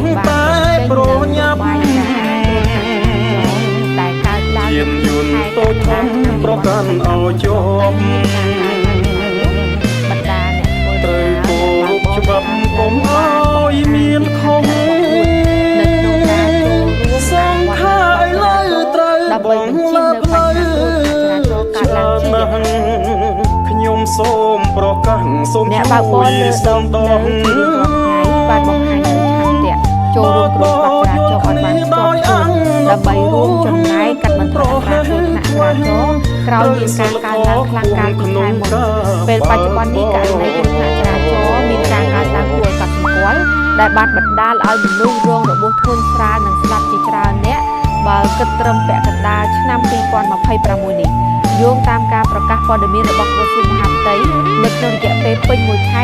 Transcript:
ងតែប្រញាប់យានយន្តតូចធំប្រកាន់ឲ្យជាប់ត្រូវគោរពច្បាប់កុំឲ្យមានខុសសង្ឃាឥឡូវត្រូវបងលើកផ្លូវច្រើនណាស់ខ្ញុំសូមប្រកាសសូមជួយសំដងបានបង្ហាញនូវឆន្ទៈចូលរួមក្រុមបាត់ចរាចរណ៍ឲ្យបានស្ទាត់ជឿនដើម្បីរួមចំណែកកាត់បន្ថយអត្រាគ្រោះថ្នាក់ចរាចរណ៍ក្រោយមានការកើនឡើងខ្លាំងកាលពីខែមុនពេលបច្ចុប្បន្ននេះករណីគ្រោះថ្នាក់ចរាចរណ៍មានការកើនឡើងគួរឲ្យកត់សម្គាល់ដែលបានបណ្ដាលឲ្យមនុស្សរងរបួសធ្ងន់ស្រាលនិងស្លាប់ជាច្រើនអ្នកបើគិតត្រឹមពាក់កណ្ដាលឆ្នាំ2026នេះយោងតាមការប្រកាសព័ត៌មានរបស់ក្រសួងមហាផ្ទៃនៅក្នុងរយៈពេលពេញមួយខែ